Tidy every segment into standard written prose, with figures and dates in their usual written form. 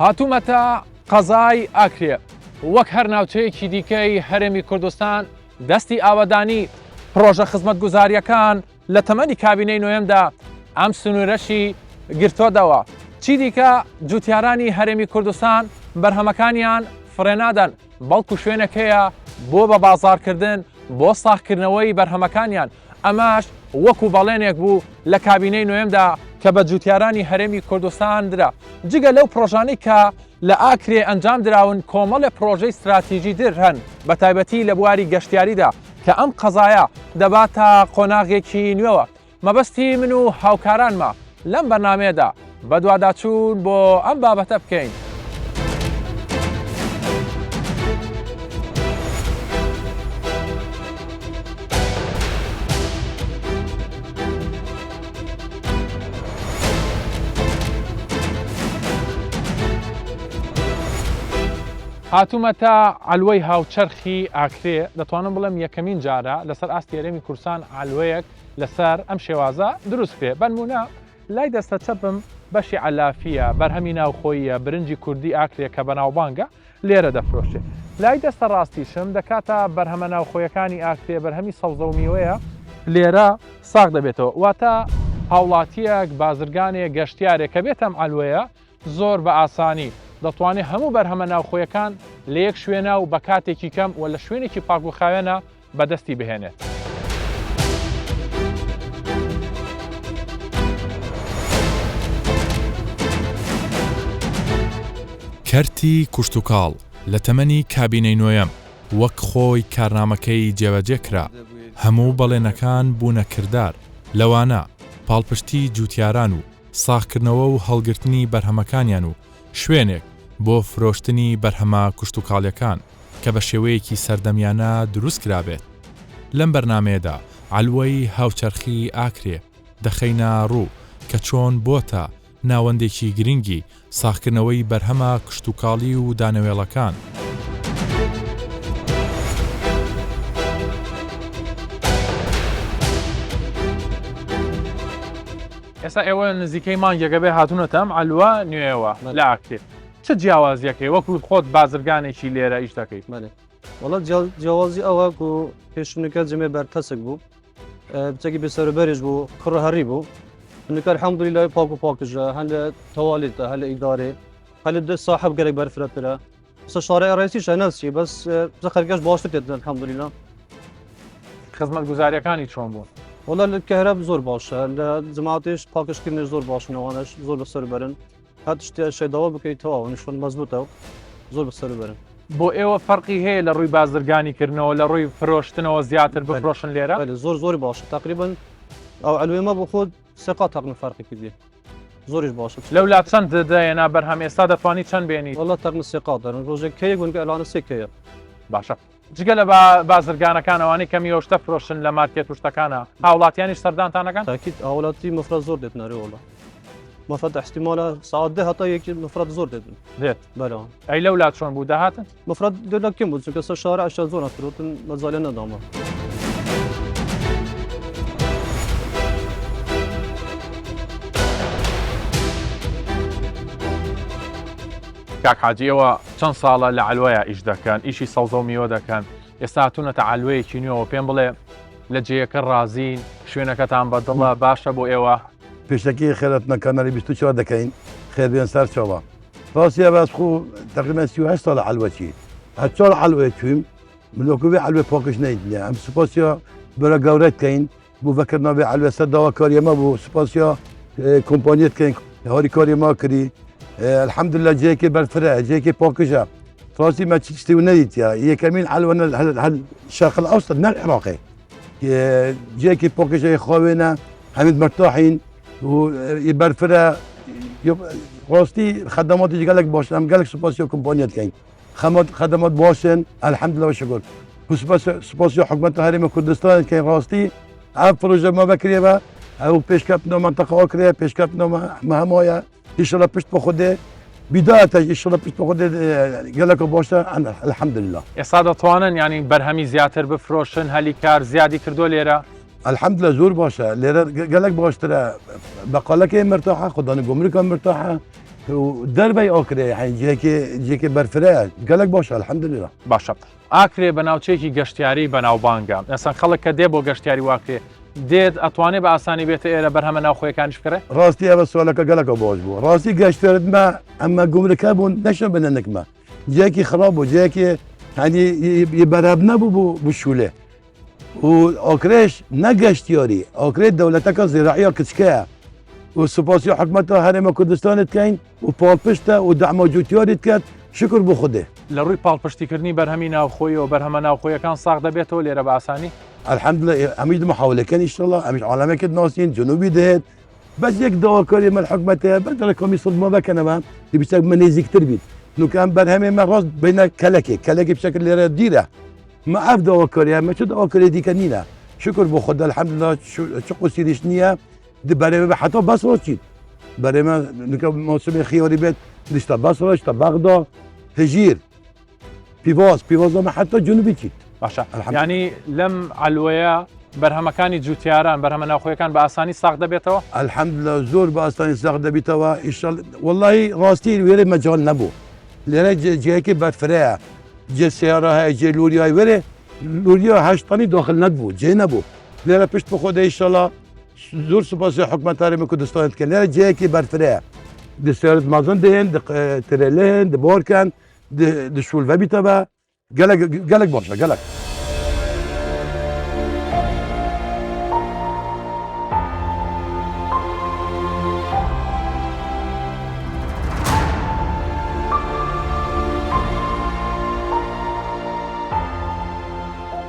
هاتوومەتە قەزای ئاکرێ وەک هەر ناوچەیەکی دیکەی هەرێمی کوردستان دەستی ئاوەدانی پرۆژە خزمەتگوزاریەکان لە تەمەنی کابینەی نوێمدا ئەم سنوورەشی گرتۆدەوە. چی دیکە جوتیارانی هەرێمی کوردستان بەرهەمەکانیان فڕێنادەن بەڵکو شوێنێکەیە بۆ بە بازاڕکردن بۆ ساغکردنەوەی بەرهەمەکانیان. ئەماش وەکو بەڵێنێک بوو لە کابینەی نوێمدا کە بە جوتیارانی هەرێمی کوردستان درا. جگە لەو پرۆژانەی کە لە ئاکرێ ئەنجام دراون کۆمەڵە پرۆژەی استراتیژی در هەن بە تایبەتی لە بواری گەشتیاریدا کە ئەم قەزایە دەباتە قۆناغێکی نوێوە. مەبەستی من و هاوکارانمە لەم بەرنامەیەدا بە دوواداچوون بۆ ئەم بابەتە بکەین. هاتوومەتە ئالوەی هاوچەرخی ئاکرێ دەتوانم بڵێم یەکەمین جارە لەسەر ئاستی هەرێمی کوردستان ئالوەیەک لەسەر ئەم شێوازە دروست کرێ. بەنمونە لای دەستە چەپم بەشی علافیە بەرهەمی ناوخۆییە برنجی کوردی ئاکرێ کە بەناوبانگە لێرە دەفرۆشێ. لای دەستە ڕاستیشم دەکاتە بەرهەمە ناوخۆیەکانی ئاکرێ بەرهەمی سەوزە و میوەیە لێرە ساغ دەبێتەوە. واتە هاوڵاتیەک بازرگانێک گەشتیارێک کە بێتەم ئالوەیە زۆر بە ئاسانی دەتوانێت هەموو بەرهەمە ناوخۆیەکان لە یەک شوێنە و بە کاتێکی کەم و لە شوێنێکی پاکوخاوێنە بەدەستی بهێنێت. کەرتی کوشتتوکاڵ لە تەمەنی کابینەی نوێیەم وەک خۆی کارنامەکەی جێبەجێکرا هەموو بەڵێنەکان بوونە کردار لەوانە پاڵپشتی جوتیاران و ساغکردنەوە و هەڵگرتنی بەرهەمەکانیان و شوێنێک بۆ فرۆشتنی بەرهەمە کوشتتوکاڵیەکان کە بە شێوەیەکی سەردەمیانە دروست کرابێت. لەم بەرنامەیەدا ئالوەی هاوچەرخی ئاکرێ دەخەینە ڕوو کە چۆن بۆتە ناوەندێکی گرنگی ساغکردنەوەی بەرهەمە کوشتتوکاڵی و دانەوێڵەکان. ئێستا ئێوە نزیکەی مانگێکە بێ هاتوونەتەم ئالوە نوێەوە لە ئاکرێ. چه جیاوازیەکەی وەکو خۆت بازرگانێکی لێرە ئیش دەکەیت؟ وڵات جیاوازی ئەوە و پێشونەکە جەمێ بەرتەسک بوو بچەکی بێسەربەریش بوو کوڕە هەری بوو هەنەکە الحەمدولیلای پاک و پاکژە هەن لە تەوالیتە هەن لە ئیدارێ هەن لە ساحب گەرێک بەرفرەترە سە شارەی ڕێسیش هەنەسی بەس خەرگەش باشتر تێت الحەمدولیلا. خزمەتگوزاریەکانی چۆن بوون؟ وڵات لە کەهرەب زۆر باشە لە جەماعەتیش پاکشکردنی زۆر باشنەوانش زۆر بەسەربەرن هات شتێ شێداوا بکەیتەوە نیشان مەزبوطە و زۆر بەسەربەرن. بۆ ئێوە فەرقی هەیە لە ڕووی بازرگانیکردنەوە لە ڕووی فرۆشتنەوە زیاتر بفرۆشن لێرە؟ زۆر باشە تقریبا ئەو ئەلوێمە بۆ خۆت سێقات تەقریبا فەرقی کردی زۆریش باشە. لەولا چەند دەدایەنا بەرهەم ئێستا دەتوانی چەند بێنیت؟ وڵات تەقریبا سێقات دەرن ڕۆژێک کەیەک بوون کە ئەلانە سێکەیە. باشە. جگە لە بازرگانەکانەوەی کە میوەشتە فرۆشن لە مارکێت وشتەکانە هاوڵاتیانیش سەردانتانەکەن؟ تاکید هاوڵاتی مفرەت زۆر دێتنەرێ وڵات. مفرد احتمالا ساعت ده هەتا یەکی مفرد زۆر دێت بەڵام ئەی لەولا چۆن بوو داهاتن؟ مفرد دێت کەم بوو چونکە سەر شارە ئەشتا زۆر نەفرۆتن مەزالە نەدامە. کاک حاجیەوە چەند ساڵە لە ئالوەیە ئیش دەکەن ئیشی سەوزە و میوە دەکەن ئێستا هاتوونەتە ئالوەیەکی نوێەوە پێم بڵێ لە جێیەکە ڕازین شوێنەکەتان بەدڵە باشە بۆ ئێوە؟ پێشتەکەی خێرەتنەکانەری 24 دەکەین خێر بێن سەر چاوە ڕاستیە باس خۆ تقریبا 38 ساڵە ئالوەچی هەر چۆڵ ئالوێ تویم ملۆکوێ ئالوێ پۆکش نەیدنیە ئەم سوپاسیا بەرە گەورەت کەین بۆ بەکردنەوەی ئالوێ سەر داواکاریەمە بوو سوپاسیا کۆمپانیت کەین هەواری کاریما کردی الحەمدولله جێکی بەرفرە جێکی پۆکژە ڕاستی مە شتی و نەدیتە یەکەمین ئالوە هەل شەرق الأوسط نەر عێراقی جێکی پۆکژەی خاوێنە هەمید مرتاحین و برفرە ڕاستی خدماتی گەلێک باشن ئەم گەلێک سوپاسیا کۆمپانیت کەین خدمات باشن الحەمدولله وشکر سوپاسیا حکومەت هەرێمی کوردستان کەین ڕاستی ئەم پرۆژە ما بکرێەوە ئەو پێشکەوتنەوە منتەقەوە کرێ پێشکەوتنەوە مەهەمایە ئیشەڵە پشت بە خودێ بیدایەتە ئیشەڵە پشت بە خودێ گەلێکە باشە الحەمدولله. ئێستا دەتوانن ینی بەرهەمی زیاتر بفرۆشن هەلی کار زیادی کردو لێرە؟ الحمدلله زۆر باشە لێرە گەلێک باشترە بەقالەکەی مرتاحە خوددانی گۆمرکە مرتاحە ودربي اوكري يعني جيكي برفرات قالك باش الحمد لله. باشە ئاکرێ بە ناوچەیەکی گەشتیاری بەناوبانگە ئەسان خەڵک کە دێ بۆ گەشتیاری واکرێ دێت ئەتوانێت بە ئاسانی بێتە ئێرە بەرهەمە ناوخۆیەکانیش بکڕێ راستي هذا سؤالك قالك باش بو راسي قاشترت ما اما قمرك ابون نشن بننك ما جاكي خراب وجاكي يعني يبربنا بالشوله واوكريش نقاشتياري اوكريش دولتك زراعيه كتشكا والسباسيو حكمتها هرم كردستان تكاين وبالبشتا ودعم وجوتياري تكات شكر بخده لە ڕووی پاڵپشتیکردنی بەرهەمی ناوخۆی و بەرهەمە ناوخۆیەکان ساغ دەبێتەوە لێرە بە ئاسانی الحمد لله عميد محاولة كان ان شاء الله عميد عالمك ناسين جنوبي دهت بس يك دور كوري من الحكمة بدل كم يصد ما بكنا ما بيسبب منيزك تربيت انه كان برهمي ما راس بين كلكي بشكل اللي ديره ما عرف دور كوريا ما شو دور كوريا دي كنينا شكر بخد الحمد لله شو قصيرش نية دي برهمي حتى بس روتشيت برهمي نكمل موسم خياري بيت ليش تبصرش تبغدا هجير بيفاز ما حتى جنوبي تشيت باشە ینی لەم علوەیە بەرهەمەکانی جوتیاران بەرهەمە ناوخۆیەکان بە ئاسانی ساغ دەبێتەوە الحمد لله زور باستاني ساق دبيتوا ان شاء الله والله راستي ويري مجال نبو لأن جاكي برفريا جي سيارة هاي جي لوريا ويري لوريا هشتاني داخل ندبو جي نبو لأن بشت بخوده ان شاء الله زور سپاسی حکومت هرم کردستان کن لأن جاكي برفريا دي سيارة مازن دهن دي تريلين دي بوركان دي شول وبيتوا قالك باشا قالك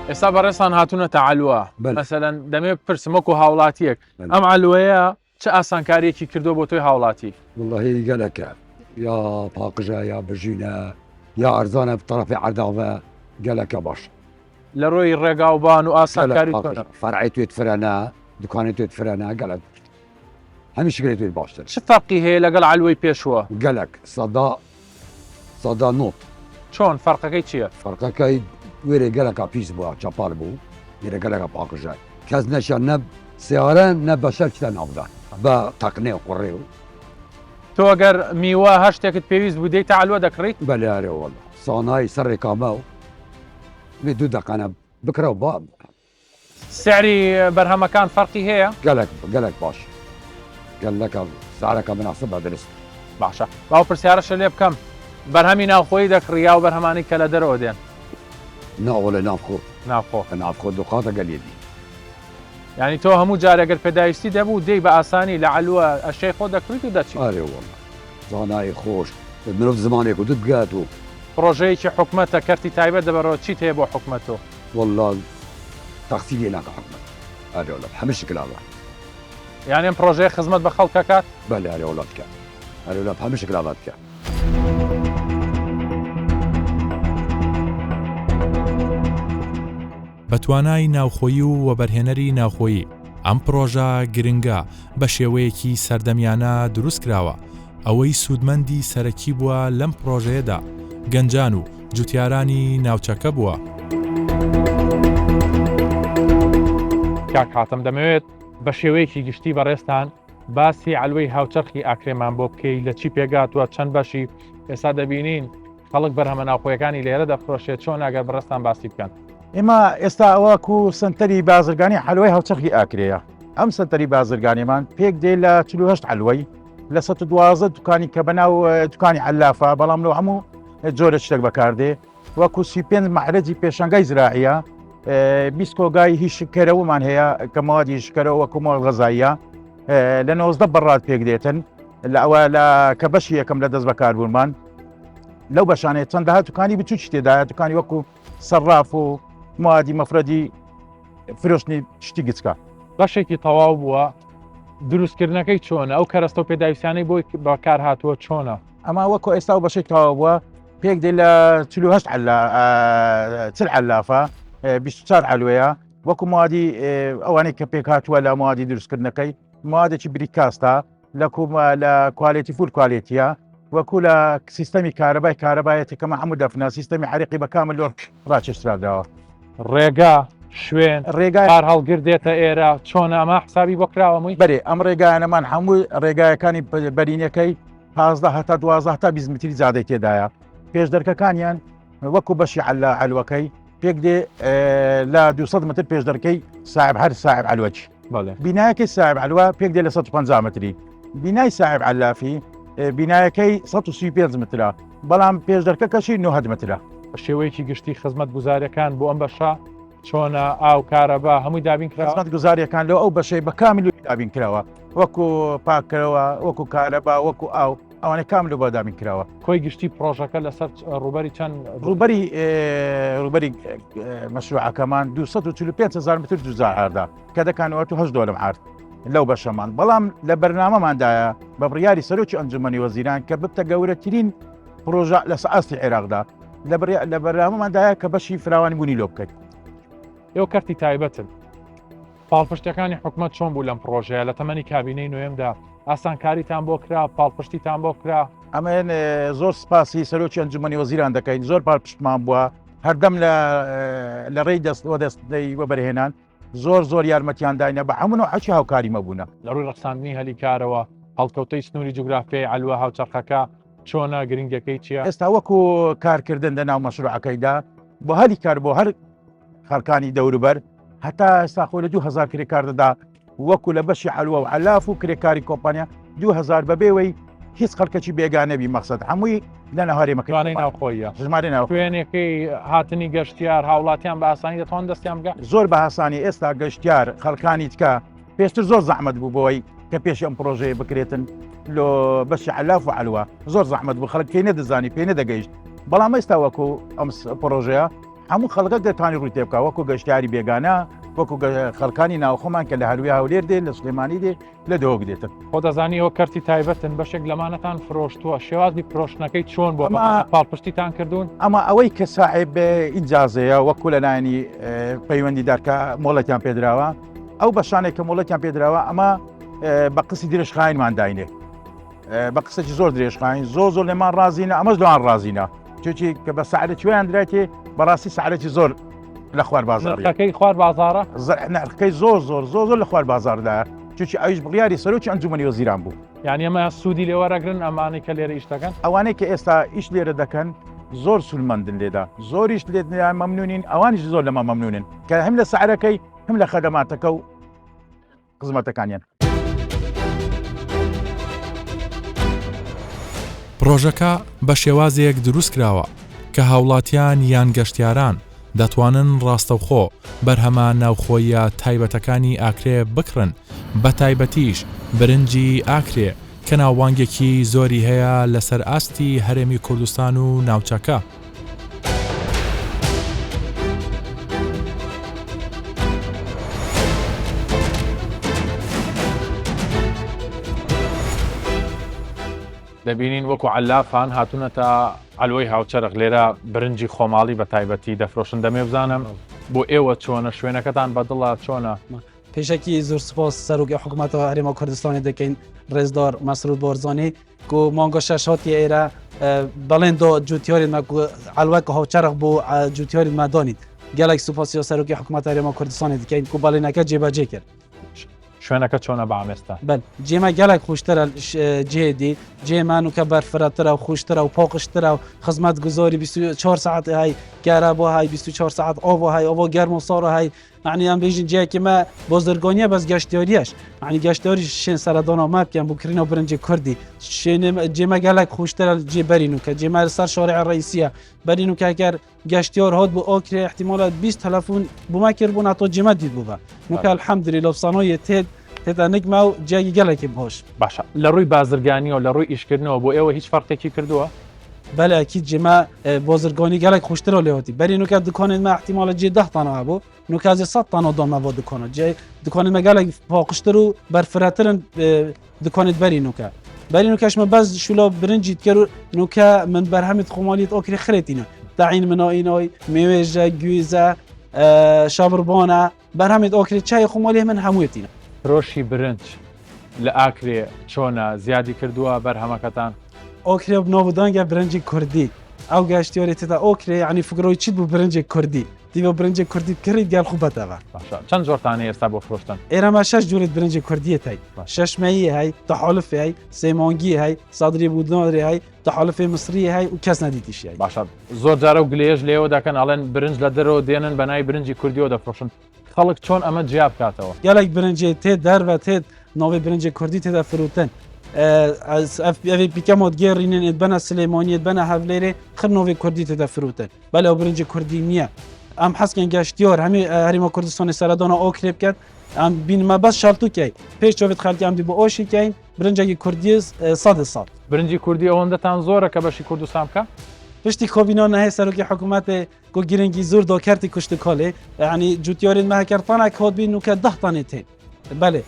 ئێستا بەڕێستان هاتوونەتە علووە بەڵێ. مەسەلەن دەمێ بپرسم وەکو هاوڵاتیەک بەڵێ. ئەم علوەیە چه ئاسانکاریەکی کردو بۆ تۆی هاوڵاتی والله قالك يا باقجة يا بجينة يا أرزانة بطرف عرداوة قالك باش لە ڕۆی ڕێگاوبان و ئاسانکاری تۆنە فرعي تويت فرنا دكاني تويت فرنا قالك همش قلت تويت باشتر چ فەرقی هەیە لەگەڵ علوەی پێشووە قالك صدا نوت چۆن فەرقەکەی چییە فرقك ويري قالك بيس بوا شابال بو ويري قالك باقجة كاز نشان نب سياران نب بشر كتان أفضل با تقنية قريو تۆ ئەگەر میوە هەر شتێکت پێویست بوو دەیتە علوە دەکڕیت بلا والله صاناي سري كامو بدو دقنا بكره وباب سعری بەرهەمەکان فەرقی هەیە قالك باش قال لك سعرك مناسبة درست باشە باو پرسیارەشە لێ بکەم بەرهەمی ناوخۆی دەکڕیا و بەرهەمانی کە لە دەرەوە دێن نا ولا نافخو ناوخۆ دقاطة قليلي ینی تۆ هەموو جارێگەر پێداویستی دەبوو دەی بە ئاسانی لە علووە ئەشەی خۆ دەکڕیت و دەچیت اري والله زاناي خوش منوف زمانك ودد قاتو پرۆژەیەکی حکومەتە کەرتی تایبەت دەبەرەوە چیت هەیە بۆ حکومەتۆ والله تغسيلي لك حكمة اري والله بحمش كلامه یانی ئەم پرۆژەیە خزمەت بە خەڵکەکات بلا اري والله بك اري والله بحمش كلامه بك بە توانای ناوخۆیی و وەبەرهێنەری ناوخۆیی ئەم پرۆژە گرنگە بە شێوەیەکی سەردەمیانە دروست کراوە ئەوەی سوودمەندی سەرەکی بووە لەم پرۆژەیەدا گەنجان و جوتیارانی ناوچەکە بووە کاک هاتم دەمەوێت بە شێوەیەکی گشتی بەڕێستان باسی علوەی هاوچەرخی ئاکرێمان بۆ بکەی لە چی پێگاتوە چەند بەشی ئێستا دەبینین خەڵک بەرهەمە ناوخۆیەکانی لێرە دەفرۆشێت چۆن ئەگەر بەڕێستان باسی بکەن ئێمە ئێستا ئەوەکو سنتەری بازرگانی حلوای هاوچەرخی ئاکرەیە ئەم سنتەری بازرگانیمان پێک دێ لە 48 علوەی لە 12 دوکانی کە بەناو دوکانی علافە بەڵام لەو هەموو جۆرە شتێک بەکاردێ وەکو 35 معرەجی پێشەنگای زراعیە 20 کۆگای هیچ شکەرەوەمان هەیە کە ماوادی شکەرەوە وەکو ماڵ غەزاییە لە 90 بەڕات پێک دێتن لە ئەوە لە کە بەشی یەکەم لە دەست بەکاربوونمان لەو بەشانێت چەندەها دوکانی بچوو تێدایە دوکانی وەکو سەرراف و موادی مەفرەدی فرۆشتنی شتی گچکە بەشێکی تەواو بووە دروستکردنەکەی چۆنە ئەو کەرەستە و پێداویستانەی بۆی بەکار هاتووە چۆنە ئەما وەکو ئێستا و بەشێک تەواو بووە پێک دێ لە 48 علافە 24 علوەیە وەکو موادی ئەوانەی کە پێک هاتووە لە موادی دروستکردنەکەی موادێکی بریکاستە لە کوالێتی فول کوالێتیە وەکو لە سیستەمی کارەبایەتی کەمە هەموو دەفنا سیستەمی حریقی بەکامل لۆ ڕاکێشراوە ڕێگا شوێن ڕێگای کار هەڵگردێتە ئێرە چۆن ئەمە حسابی بۆ کراوەمووی بەرێ ئەم ڕێگایانەمان هەموو ڕێگایەکانی بەرینەکەی 15 هەتا 12 تا 20 متری زیادەی تێدایە پێش دەرکەکانیان وەکو بەشی علوەکەی پێک دێ لە 200 متر پێش دەرکەی صاحب هەر صاحب علوەچ بەڵێ بینایەکەی صاحب علوە پێک دێ لە 150 متری بینای صاحب علافی بینایەکەی 135 مترە بەڵام پێش دەرکەکەشی 90 مترە شێوەیەکی گشتی خزمەت گوزاریەکان بۆ ئەم بەشە چۆنە ئاو کارەبا هەمووی دابین کرا خزمەت گوزاریەکان لەو ئەو بەشەی بە کامل دابین کراوە وەکو پاکەوە وەکو کارەبا وەکو ئاو ئەوانە کامل بۆ دابین کراوە کۆی گشتی پرۆژەکە لەسەر ڕوبەری چەند ڕوبەری مەشروعەکەمان 245,000 متر دوزاردا کە دەکانەوە تو 8 دۆلم عرض لەو بەشەمان بەڵام لە بەرنامەماندایە بە بڕیاری سەرۆکی ئەنجومەنی وەزیران کە ببتە گەورەترین پرۆژە لە ئاستی عێراقدا لە بەرنامەماندایە کە بەشی فراوانی بوونی لۆ بکەیت ئێوە کەرتی تایبەتن پاڵپشتەکانی حکومەت چۆن بوو لەم پرۆژەیە لە تەمەنی کابینەی نوێمدا ئاسانکاریتان بۆ کرا پاڵپشتیتان بۆ کرا ئەمەن زۆر سپاسی سەرۆکی ئەنجومەنی وەزیران دەکەین زۆر پاڵپشتمان بووە هەردەم لە ڕێی دەستەی وەبەرهێنان زۆر یارمەتیان داینە بە هەموو حەچی هاوکاریمە بوونە لە ڕووی ڕەخساندنی هەلی کارەوە هەڵکەوتەی سنووری جوگرافیای علوە هاوچەرخەکە چۆنە گرنگەکەی چییە؟ ئێستا وەکو کارکردن لە ناو مەشروعەکەیدا بۆ هەلی کار بۆ هەر خەڵکانی دەوروبەر هەتا ئێستا خۆ لە 2000 کرێکار دەدا وەکو لە بەشی علوە و علاف و کرێکاری کۆمپانیا 2000 بەبێەوەی هیچ خەڵکەکی بێگانەبی مەقسەد هەمووی لە نەهارێمەکەوانەی ناوخۆیە ژمارە ناو شوێنێکی هاتنی گەشتیار هاوڵاتیان بە ئاسانی دەتوان دەستیان بگە زۆر بە هاسانی ئێستا گەشتیار خەڵکانی تکە پێشتر زۆر زەحمەت بوو بۆی کە پێش ئەم پرۆژەیە بکرێتن لۆ بەشی علاف و علوە زۆر زەحمەت بوو خەڵک پێی نەدەزانی پێی نەدەگەیشت بەڵام ئێستا وەکو ئەم پرۆژەیە هەموو خەڵکە دەتوانانی ڕووی تێ بکە وەکو گەشتیاری بێگانە وەکو خەڵکانی ناوخۆمان کە لە هەلوی هاولێر دێت لە سلێمانی دێ لە دۆک دێتن خۆ دەزانی ئەوە کەرتی تایبەتن بەشێک لەمانەتان فرۆشتووە شێوازی پرۆشتنەکەی چۆن بۆ پاڵپشتیتان کردوون ئەمە ئەوەی کە ساحب ئیجازەیە وەکو لە لایەنی پەیوەندیدارکە مۆڵەتیان پێدراوە ئەو بەشانێک کە مۆڵەتیان پێدراوە ئەمە بە قسەی درێژخاینمان داینێ بە قسەی زۆر درێژخاین زۆر لێمان ڕازینە ئەمەش لەوان ڕازینە چۆچی کە بە سعرەتیان دراتێ بەڕاستی سعرەتی زۆر لە خوار بازارەکەی خوار بازارە نرخەکەی زۆر لە خوار بازاردایە چونکی ئەویش بڕیاری سەرۆکی ئەنجومەنی وەزیران بوو یعنی ئەمە سوودی لێوەرەگرن ئەمانەی کە لێرە ئیش دەکەن ئەوانەی کە ئێستا ئیش لێرە دەکەن زۆر سولمەندن لێدا زۆریش لێیان مەمنونین ئەوانیش زۆر لەمە مەمنونن کە هەم لە سعرەکەی هەم لە خەدەماتەکە و خزمەتەکانیان پرۆژەکە بە شێوازێک دروست کراوە کە هاوڵاتیان یان گەشتیاران دەتوانن ڕاستەوخۆ بەرهەمان ناوخۆیە تایبەتەکانی ئاکرێ بکڕن بە تایبەتیش برنجی ئاکرێ کە ناوبانگێکی زۆری هەیە لەسەر ئاستی هەرێمی کوردستان و ناوچەکە. دەبینین وەکو علافان هاتوونەتە علوەی هاوچەرخ لێرە برنجی خۆماڵی بە تایبەتی دەفرۆشن دەمێ بزانم بۆ ئێوە چۆنە شوێنەکەتان بەدڵە چۆنە پێشکی زۆر سپاس سەرۆکی حکوومەتەوە هەرێما کوردستانی دەکەین ڕێزدار مەسرود بۆرزانی کو مانگۆ شەش هاتی ئێرە بەڵێن دۆ جوتیۆری علوەکە هاوچەرخ بۆ جوتیۆری مادانیت گەلێک سوپاسی سەرۆکی حکوومەت هەرێما کوردستانی دەکەین کو بەڵێنەکە جێبەجێ کرد شوێنەکە چۆنە بە ئامێستا بەل جێمە گەلێک خوشترە جێدی جێمان و کە بەرفرەترە و خوشترە و پاقشترە و خزمەت گوزاری 24 ساعت های گەرە بۆ های 24 ساعت ئۆ های ئەوە گەرم و ساڕ های معنی ئەم بێژین جێکیمە بۆزرگۆنیە بەس گەشتیاریەش معنی گەشتیاری شوێن سەردانە ماپیان بۆ کردنەوە برنجی کوردی جێمە گەلێک خوشترە جێ بەرین و کە جێمە سەر شارع ڕئیسیە بەرین و کاکەر گەشتیار هات بۆ ئۆکرێ احتیمالات 20 تەلەفۆن بۆما کرد بوون هاتۆ جێمە دیت بووە نوکە الحەمدولیلا بسانۆیە تێدانێکما و جێگی گەلێکی بۆش باشە لە ڕووی بازرگانی و لە ڕووی ئیشکردنەوە بۆ ئێوە هیچ فەرقێکی کردووە بەلەکی جێمە بۆزرگۆنی گەلێک خوشترە لێوەتی بەری نوکە دکانێت مە احتیمالە جێ 10 تانەوە بۆ نوکازی 100 تانە دۆمە بۆ دکانە جێ دکانێت مەگەلێک پاقشتر و بەرفرەترن دکانێت بەری نوکە بەری نوکەشمە بەس شولا برنجیت کرد نوکە من بەرهەمیت خۆمالیت ئۆکری خرێتینە داعین مناینۆی مێوێژە گوێزە شابربانە بەرهەمیت ئۆکری چای خۆمالی من هەموویەتینە فرۆشی برنج لە ئاکرێ چۆنە زیادی کردووە بەرهەمەکەتان ئۆکرێ بنۆودانگە برنجی کوردی ئەو گەشتیۆری تێدا ئۆکرێ عنی فگرۆی چیت بوو برنجێک کوردی دیوە برنجە کوردی بکڕیت گەل خوبەتەوە باشە چەند جۆرتانە ئێستا بۆ فرۆشتن ئێرەما 6 جوورت برنجە کوردیت هەی شەشمەیی هەی تەحالفی هەی سێمانگی هەی سادری بودنۆری هەی تەحالفی مصری هەی و کەس نەدیتیشی هەی باشە زۆر جارە و گلێژ لێەوە دەکەن ئەڵێن برنج لە دەرەوە دێنن بە نای برنجی کوردیەوە دەفرۆشن خەڵک چۆن ئەمە جیا بکاتەوە gelek birincê tê derve tê navê birincê Kurdî tê de firotin evê pîkemot gêrînin ê bena Silêmaniyê bena Hevlêrê xir navê Kurdî tê de firotin bele ew birincê Kurdî niye em hesken geştiyar hemî Herêma Kurdistanê seredana Okrê biket em bînime bes şaltûkey pêş çavê xelkê em dî bi oşî keyin birincekî Kurdiyê sadê sal برنجی کوردی ئەوەندەتان زۆرە کە بەشی کوردستان بکە پشتی کابینا نهی سروکی حکومت گو گرنگی زور دا کرتی کشت کاله یعنی جوتیارین مه کردن که هات بینو که 10 تانه تین بله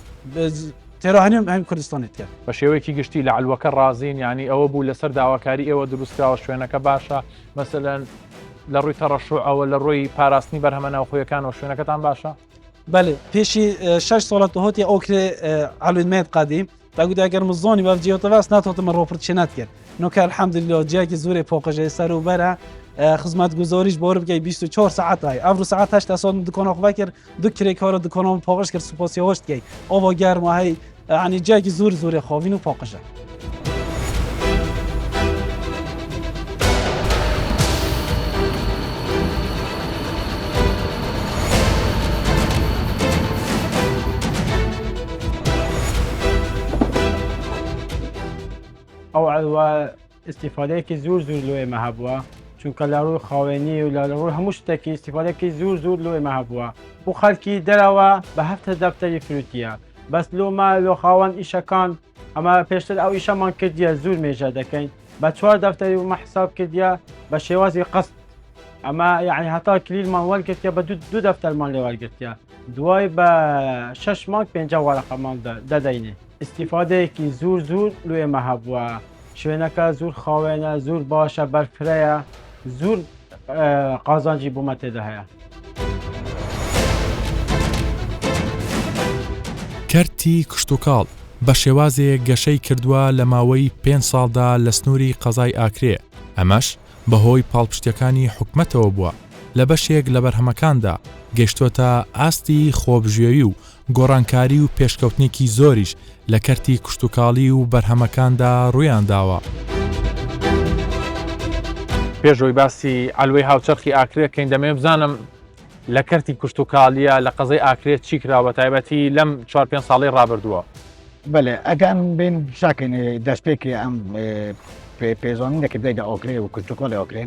ترا هم کردستانت کرد بە شێوەیەکی گشتی لە علوەکە ڕازین ینی ئەوە بوو لەسەر داواکاری ئێوە دروستکراوە شوێنەکە باشە مەسەلەن لە ڕووی تەڕەشوعەوە لە ڕووی پاراستنی بەرهەمە ناوخۆیەکانەوە شوێنەکەتان باشە بله پیشی 6 سالت هاتی اوکر علومت قدیم تاگود اگر مزانی و جیات واس نتوت من روپرت شنات کرد نو که الحمدلله جایی که زور پاکج سر و بره خدمت گزاریش بار بگی 24 ساعت های افرو ساعت 8 ساعت دکان آخو کرد دو کری کار دکانم پاکش کرد سپاسی هاشت کی آوا گرم های یعنی جایی که زور خوابین و پاکشه او علوه استفاده که زور لوی محبوه چون که لروی خاوینی و لروی هموش تکی استفاده که زور لوی محبوه و خلکی دروا به هفته دفتری فروتیه بس لو ما لو خاون ایشا کان اما پیشتر او ایشا من کردیه زور میجه دکن با 4 دفتری و حساب کردیه با شوازی قصد اما يعني حتى كليل ما ولقت يا بدو دو دفتر مال اللي ولقت يا دواي با 6 مانك بين ورقه مال دا دينه استفاده کی زور لوی محبوه شوینکه زور خاوینه زور باشه برفره زور قازانجی بومت ده هیا کەرتی کشتتوکاڵ بە شێوازێک گەشەی کردووە لە ماوەی 5 ساڵدا لە سنووری قەزای ئاکرێ ئەمەش بەهۆی پاڵپشتەکانی حکومەتەوە بووە لە بەشێک لە بەرهەمەکاندا گەشتۆتە ئاستی خۆبژێوی و گۆڕانکاری و پێشکەوتنێکی زۆریش لە کەرتی کشتتوکاڵی و بەرهەمەکاندا ڕوویان داوە پێشەوەی باسی علوەی هاوچەرخی ئاکرێکەین دەمێ بزانم لە کەرتی کشتتوکاڵیە لە قەزای ئاکرێت چی کراوە تایبەتی لەم 4-5 ساڵی ڕابردووە بله ئەگەن بین شاکن دەستپێکی ئەم پێزانینێکی بدەیدا ئۆکرێ و کشتتوکاڵی ئۆکرێ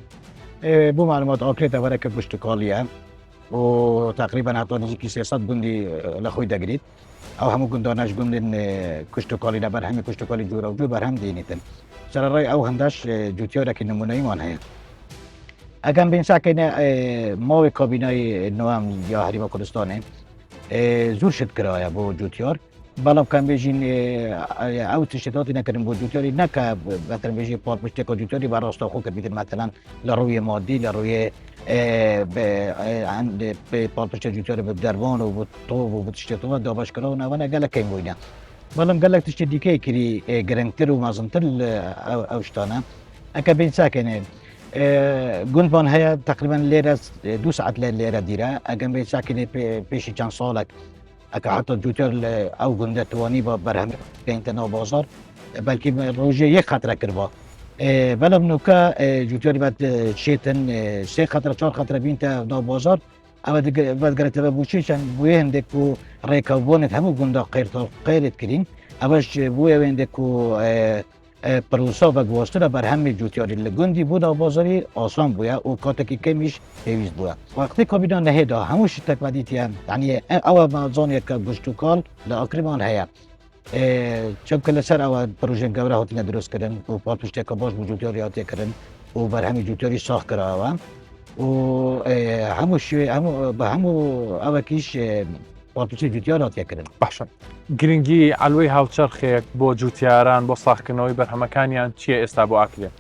بۆ معلومات ئۆکرێتە وەرەکە کشتتوکاڵیە و تقریبا حتی نزیکی 300 گوندی لە خۆی دەگریت ئەو هەموو گوندانەش گوندن کشتتوکاڵی لەبەر هەمی کشتتوکاڵی جوورە و دوو بەرهەم دێنیتن سەرڕای ئەو هەنداش جوتیارێکی نمونەیمان هەیە ئەگەم بین شاکەینە ماوەی کابینای نوام یا هەریما کوردستانê زۆر شت کرایە بۆ جوتیار بەڵام کەم بێژین ئەو تشتاتی نەکردن بۆ جوتیاری نەکە بەتەنبێژی پاڵپشتێکە جوتیاری بەڕاستەوخۆ کردیتن مەتەلەن لە ڕووی مادی لە ڕووی پاڵپشتە جوتیاری بە دەربان و بۆ تۆ بۆ تشتێتەوە دابشکراوە ناوانە گەلەکەی بووینە بەڵام گەلێک تشتی دیکەی کردی گرنگتر و مەزنتر ئەو شتانە ئەکە بین چاکەنێ گوندمان هەیە تقریبا لێرە 2 ساعت لێرە دیرە ئەگەم بێ چاکەنێ پێشی چەند ساڵێک ئەکە حتا جوتیار ئەو گوندە توانی بە بەرهەم بێنتە ناو بازار بەلکی ڕۆژێ یەک خەترە کردوە بەڵام نوکە جوتیاری بەد چێتن 3 خەترە 4 خەترە بینتە ناو بازار ئەوە بەدگرێتەوە بووچی چەند بۆیە هەندێک و ڕێکەوبوونت هەموو گوندا قیرت کردین ئەوەش بۆیە هێندێک و پرۆسا بە گواستنە بەرهەمی جوتیاری لە گوندی بوو ناو بازاری ئاسان بووە و کاتێکی کەمیش پێویست بووە وەقتی کابینا نەهێدا هەموو شتێک وەدیتیە یعنی ئەوە مازانێکە گشتتوکاڵ لە ئاکرمان هەیە چونکە لەسەر ئەوە پرۆژێن گەورە هاتینە دروستکردن و پاڵپشتێکە باش بۆ جوتیاری هاتێکردن و بەرهەمی جوتیاری ساخ کراوە و هەموو بە هەموو ئەوەکیش پاڵپشتی جوتیار هاتێکردن باشە گرنگی علوەی هاوچەرخێک بۆ جوتیاران بۆ ساختکردنەوەی بەرهەمەکانیان چییە ئێستا بۆ ئاکرێ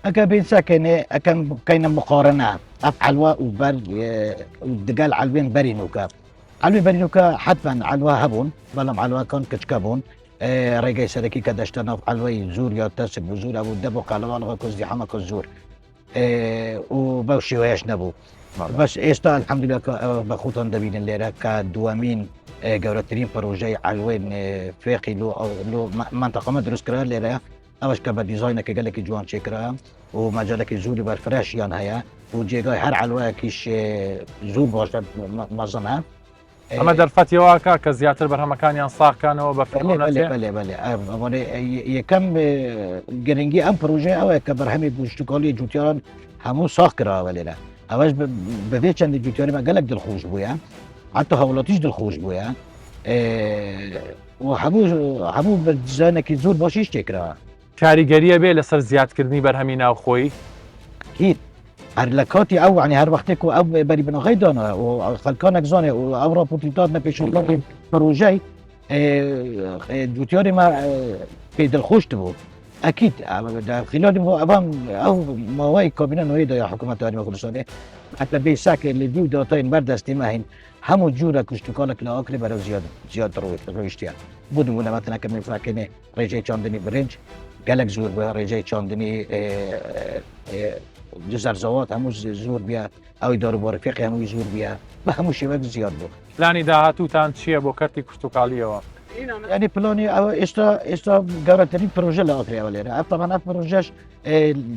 ئەگە بین چاکەنێ ئەەکەم بکەینە مقارنە ئەف علوە و بەر دگەل علوێن بەرینوکە علوی بەرینوکە حتمەن علوە هەبوون بەڵام علوەکان کچکە بوون ڕێگەی سەرەکی کە دەشتە ناو علوەی زور یا تەسک بوو زور هەبوو دەبوو قەلەوانەوە کۆزی حەمەکە زۆر و بەو شێوەیەش نەبوو بەش ئێستا الحەمدوللا بە خۆتان دەبینن لێرە کە دووەمین گەورەترین پرۆژەی علوێن فێقی لۆ منتەقەمە دروستکرا لێرە ئەوەش کە بە دیزاینەکە گەلێکی جوان چێکرا و مەجالێکی زوری بەرفرەشیان هەیە و جێگای هەر علوەیەکیش زوو باشە مەزنە ئەمە دەرفەتیەوەکە کە زیاتر بەرهەمەکانیان ساقانەوە بە یەکەم گرنگی ئەم پرۆژەیە ئەوەیە کە بەرهەمی گوشتتوکڵی جوتیاران هەموو ساخ کراوە لێرە ئەوەش بەبێ چەندی جوتیاریمە گەلک دڵخۆش بووە حتا هەوڵاتیش دڵخۆش بووە هەموو بە دیزاینێکی زۆر باشیش تێکرا کاریگەریە بێ لەسەر زیادکردنی بەرهەمی ناوخۆی هیچ هەر لە کاتی ئەو عنی هەر وەختێک و ئەو بەری بنەخەی دانا و خەلکانێک زانێ و ئەو ڕاپۆرتیتات نەپێشڵی پرۆژەی جوتیاریمە پێ دڵخۆشت بوو ئەکید خلالی ئەوان ئەو ماوەی کابینە نوێی دا یا حکوومەت یاریمە کوردستانê حتى بێ ساکە لە دیو داتاین بەردەستی مەهین هەموو جوورە کوشتتوکالێک لە ئاکرێ بەرەو زیاد ڕۆیشتیان بوو نمونەمەتەنەکە من فاکەێ ڕێژەی چاندنی برنج گەلک زۆر بە ڕێژەی چاندنی جزەرزەوات هەموو زۆر بیا ئەوی داروبارە فێقی هەمووی زۆر بیا بە هەموو شێوەک زیاد بوو پلانی داهاتووتان چییە بۆ کەرتی کوشتتوکاڵیەوە؟ ینی پلانی ئێستا گەورەترین پرۆژە لە ئاکرێەوە لێرە ئەفتەمان ئەف پرۆژەش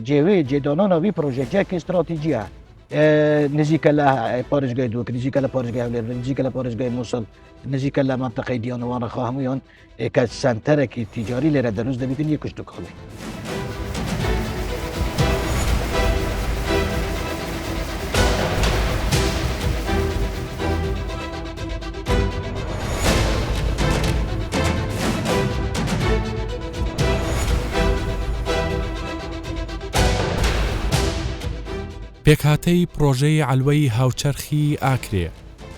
جێوێ جێدانانەوی پرۆژێکێکی استراتیجیە نزیکە لە پارێزگای دووەک نزیکە لە پارێزگای هەولێر نزیکە لە پارێزگای مووسڵ نزیکە لە منتەقەی دیانەوانەخوا هەمویان کە سنتەرێکی تیجاری لێرە دەروست دەبێتن یە کوشتتوکاڵی پێکهاتەی پرۆژەی علوەی هاوچەرخی ئاکرێ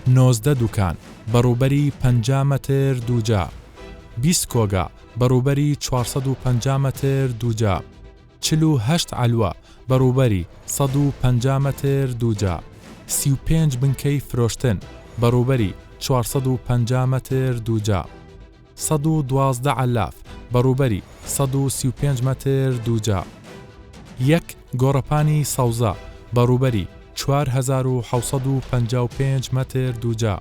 19 دوکان بەڕوبەری 50 مەتر دووجا 20 کۆگا بەڕوبەری 450 مەتر دووجا 48 علوە بەڕوبەری 150 مەتر دووجا 35 بنکەی فرۆشتن بەڕوبەری 450 مەتر دووجا 112 علاف بەڕوبەری 135 مەتر دووجا 1 گۆڕەپانی سەوزە بەڕوبەری 4755 مەتر دووجا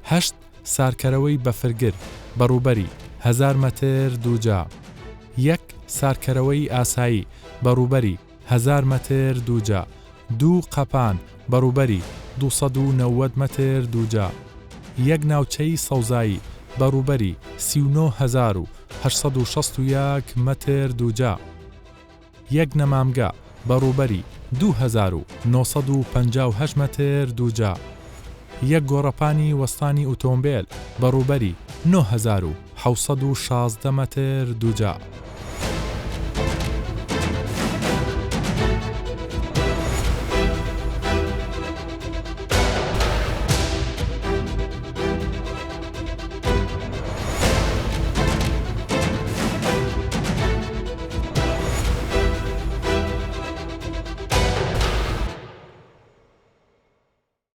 8 سارکەرەوەی بەفرگر بەڕوبەری 1000 مەتر دووجا 1 سارکەرەوەی ئاسایی بەڕوبەری 1000 مەتر دووجا 2 قەپان بەڕوبەری 290 مەتر دووجا 1 ناوچەی سەوزایی بەڕوبەری 39861 مەتر دووجا 1 نەمامگا بەڕوبەری 2958 مەتر دووجا 1 گۆڕەپانی وەستانی ئۆتۆمبیل بەڕوبەری 9716 مەتر دووجا